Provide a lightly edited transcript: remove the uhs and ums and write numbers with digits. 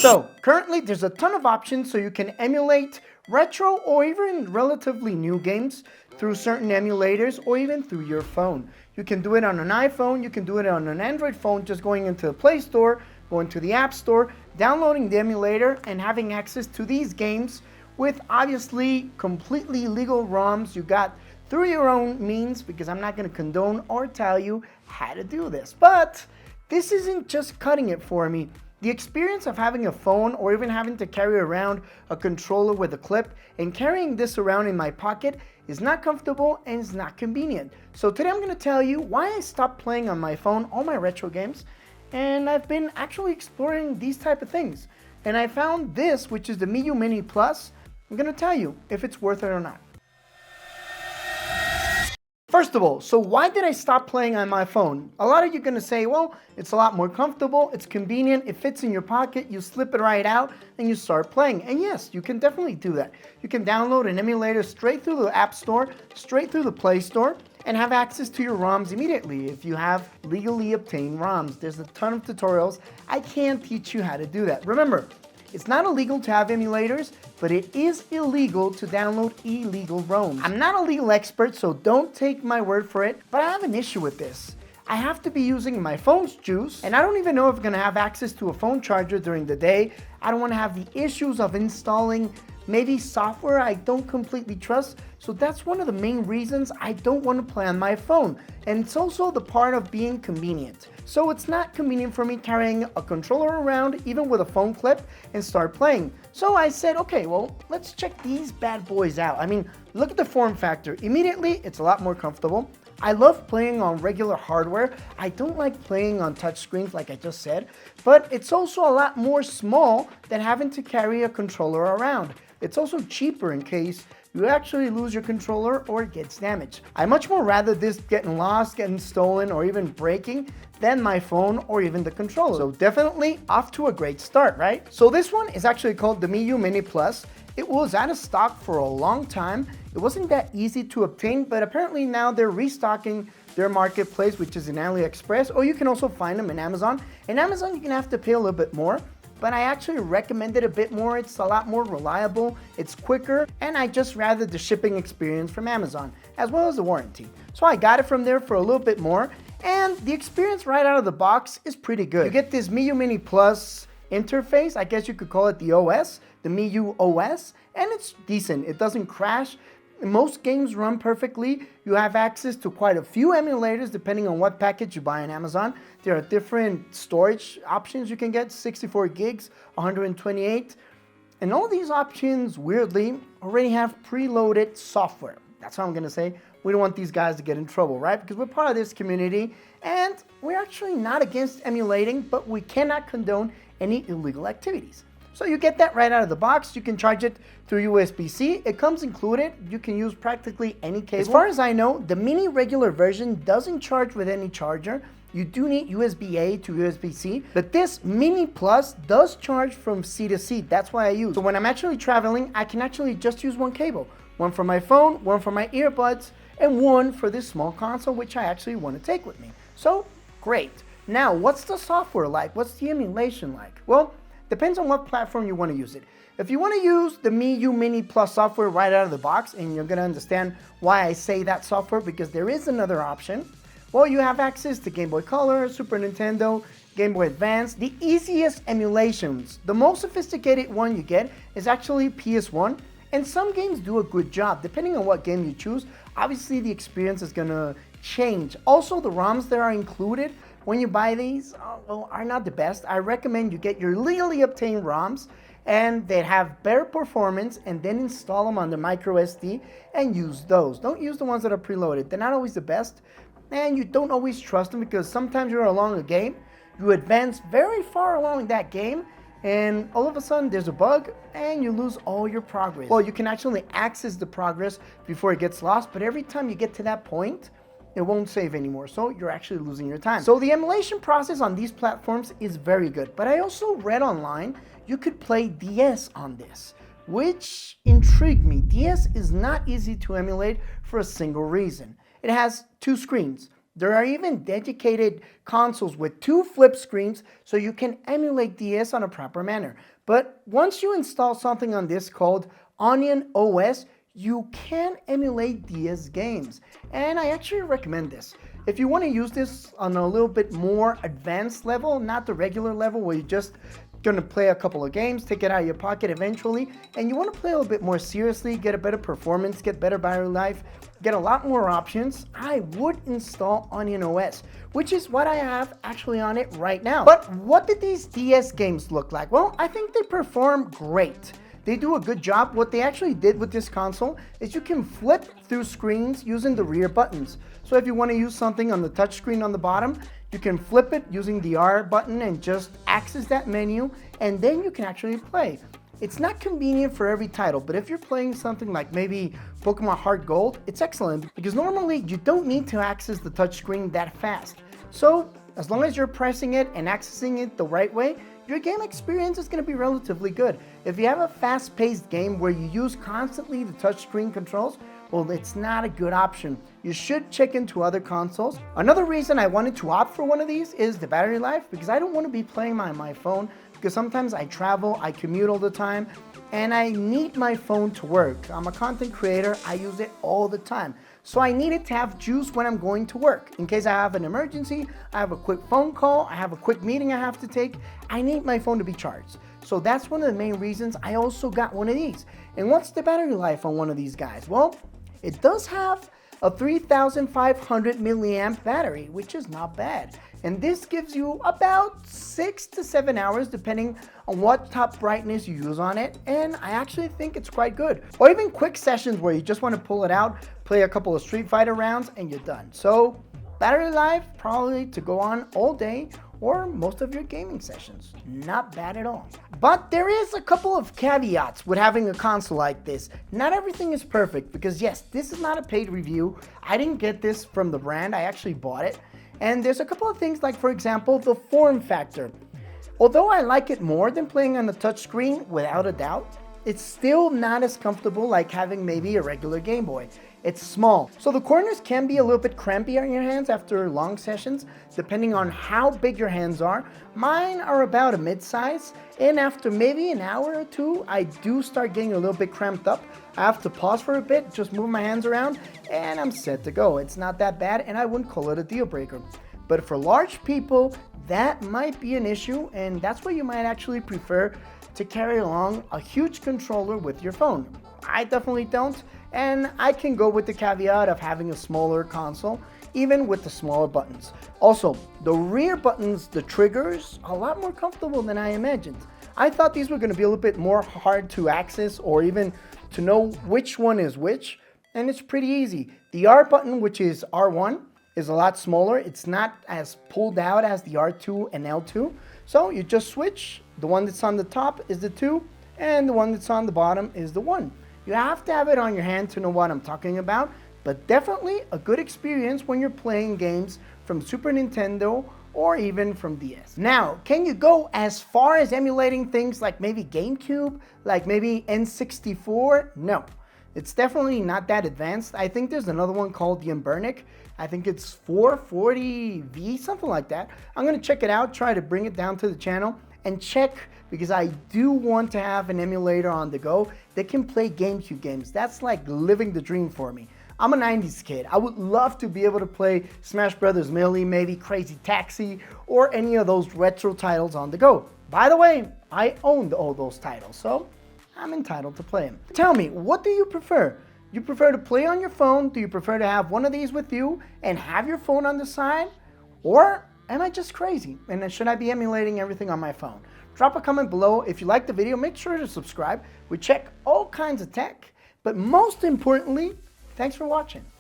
So currently there's a ton of options so you can emulate retro or even relatively new games through certain emulators or even through your phone. You can do it on an iPhone, you can do it on an Android phone, just going into the Play Store, going to the App Store, downloading the emulator and having access to these games with obviously completely legal ROMs you got through your own means, because I'm not going to condone or tell you how to do this. But this isn't just cutting it for me. The experience of having a phone or even having to carry around a controller with a clip and carrying this around in my pocket is not comfortable and it's not convenient. So today I'm going to tell you why I stopped playing on my phone all my retro games, and I've been actually exploring these type of things. And I found this, which is the Miyoo Mini Plus. I'm going to tell you if it's worth it or not. First of all, so why did I stop playing on my phone? A lot of you are going to say, well, it's a lot more comfortable, it's convenient, it fits in your pocket, you slip it right out, and you start playing. And yes, you can definitely do that. You can download an emulator straight through the App Store, straight through the Play Store, and have access to your ROMs immediately if you have legally obtained ROMs. There's a ton of tutorials. I can't teach you how to do that. Remember, it's not illegal to have emulators, but it is illegal to download illegal ROMs. I'm not a legal expert, so don't take my word for it, but I have an issue with this. I have to be using my phone's juice, and I don't even know if I'm gonna have access to a phone charger during the day. I don't wanna have the issues of installing maybe software I don't completely trust. So that's one of the main reasons I don't want to play on my phone. And it's also the part of being convenient. So it's not convenient for me carrying a controller around, even with a phone clip, and start playing. So I said, okay, well, let's check these bad boys out. I mean, look at the form factor. Immediately, it's a lot more comfortable. I love playing on regular hardware. I don't like playing on touch screens like I just said, but it's also a lot more small than having to carry a controller around. It's also cheaper in case you actually lose your controller or it gets damaged. I much more rather this getting lost, getting stolen, or even breaking than my phone or even the controller. So definitely off to a great start, right? So this one is actually called the Miyoo Mini Plus. It was out of stock for a long time. It wasn't that easy to obtain, but apparently now they're restocking their marketplace, which is in AliExpress, or you can also find them in Amazon. In Amazon, you're gonna have to pay a little bit more, but I actually recommend it a bit more. It's a lot more reliable, it's quicker, and I just rather the shipping experience from Amazon, as well as the warranty. So I got it from there for a little bit more, and the experience right out of the box is pretty good. You get this Miyoo Mini Plus interface, I guess you could call it the OS, the Miyoo OS, and it's decent. It doesn't crash. Most games run perfectly. You have access to quite a few emulators depending on what package you buy on Amazon. There are different storage options you can get, 64 gigs, 128. And all these options, weirdly, already have preloaded software. That's what I'm gonna say. We don't want these guys to get in trouble, right? Because we're part of this community and we're actually not against emulating, but we cannot condone any illegal activities. So you get that right out of the box. You can charge it through USB-C. It comes included. You can use practically any cable. As far as I know, the mini regular version doesn't charge with any charger. You do need USB-A to USB-C, but this Mini Plus does charge from C to C. That's why I use. So when I'm actually traveling, I can actually just use one cable. One for my phone, one for my earbuds, and one for this small console, which I actually want to take with me. So great. Now, what's the software like? What's the emulation like? Well, depends on what platform you want to use it. If you want to use the Miyoo Mini Plus software right out of the box, and you're going to understand why I say that software, because there is another option. Well, you have access to Game Boy Color, Super Nintendo, Game Boy Advance, the easiest emulations. The most sophisticated one you get is actually PS1, and some games do a good job. Depending on what game you choose, obviously the experience is going to change. Also, the ROMs that are included when you buy these are not the best. I recommend you get your legally obtained ROMs and they have better performance, and then install them on the micro SD and use those. Don't use the ones that are preloaded. They're not always the best, and you don't always trust them because sometimes you're along a game, you advance very far along that game, and all of a sudden there's a bug and you lose all your progress. Well, you can actually access the progress before it gets lost, but every time you get to that point, it won't save anymore, so you're actually losing your time. So the emulation process on these platforms is very good, but I also read online you could play DS on this, which intrigued me. DS is not easy to emulate for a single reason. It has two screens. There are even dedicated consoles with 2 flip screens so you can emulate DS on a proper manner. But once you install something on this called Onion OS, you can emulate DS games. And I actually recommend this. If you want to use this on a little bit more advanced level, not the regular level where you're just going to play a couple of games, take it out of your pocket eventually, and you want to play a little bit more seriously, get a better performance, get better battery life, get a lot more options, I would install Onion OS, which is what I have actually on it right now. But what did these DS games look like? Well, I think they perform great. They do a good job. What they actually did with this console is you can flip through screens using the rear buttons. So if you want to use something on the touch screen on the bottom, you can flip it using the R button and just access that menu, and then you can actually play. It's not convenient for every title, but if you're playing something like maybe Pokemon Heart Gold, it's excellent because normally you don't need to access the touchscreen that fast. So as long as you're pressing it and accessing it the right way, your game experience is going to be relatively good. If you have a fast-paced game where you use constantly the touchscreen controls, well, it's not a good option. You should check into other consoles. Another reason I wanted to opt for one of these is the battery life, because I don't want to be playing on my phone, because sometimes I travel, I commute all the time, and I need my phone to work. I'm a content creator, I use it all the time. So I need it to have juice when I'm going to work. In case I have an emergency, I have a quick phone call, I have a quick meeting I have to take, I need my phone to be charged. So that's one of the main reasons I also got one of these. And what's the battery life on one of these guys? Well, it does have a 3,500 milliamp battery, which is not bad. And this gives you about 6 to 7 hours depending on what top brightness you use on it. And I actually think it's quite good. Or even quick sessions where you just want to pull it out, play a couple of Street Fighter rounds, and you're done. So battery life probably to go on all day or most of your gaming sessions. Not bad at all. But there is a couple of caveats with having a console like this. Not everything is perfect because yes, this is not a paid review. I didn't get this from the brand, I actually bought it. And there's a couple of things like, for example, the form factor. Although I like it more than playing on the touchscreen, without a doubt, it's still not as comfortable like having maybe a regular Game Boy. It's small, so the corners can be a little bit crampy on your hands after long sessions, depending on how big your hands are. Mine are about a mid-size, and after maybe an hour or two, I do start getting a little bit cramped up. I have to pause for a bit, just move my hands around, and I'm set to go. It's not that bad, and I wouldn't call it a deal breaker. But for large people, that might be an issue, and that's where you might actually prefer to carry along a huge controller with your phone. I definitely don't, and I can go with the caveat of having a smaller console, even with the smaller buttons. Also, the rear buttons, the triggers, a lot more comfortable than I imagined. I thought these were going to be a little bit more hard to access or even to know which one is which, and it's pretty easy. The R button, which is R1, is a lot smaller. It's not as pulled out as the R2 and L2, so you just switch. The one that's on the top is the 2, and the one that's on the bottom is the 1. You have to have it on your hand to know what I'm talking about, but definitely a good experience when you're playing games from Super Nintendo or even from DS. Now, can you go as far as emulating things like maybe GameCube, like maybe N64? No, it's definitely not that advanced. I think there's another one called the Anbernic. I think it's 440V, something like that. I'm gonna check it out, try to bring it down to the channel and check, because I do want to have an emulator on the go that can play GameCube games. That's like living the dream for me. I'm a 90s kid. I would love to be able to play Smash Brothers Melee, maybe Crazy Taxi, or any of those retro titles on the go. By the way, I owned all those titles, so I'm entitled to play them. Tell me, what do you prefer? You prefer to play on your phone? Do you prefer to have one of these with you and have your phone on the side? Or am I just crazy? And should I be emulating everything on my phone? Drop a comment below. If you like the video, make sure to subscribe. We check all kinds of tech, but most importantly, thanks for watching.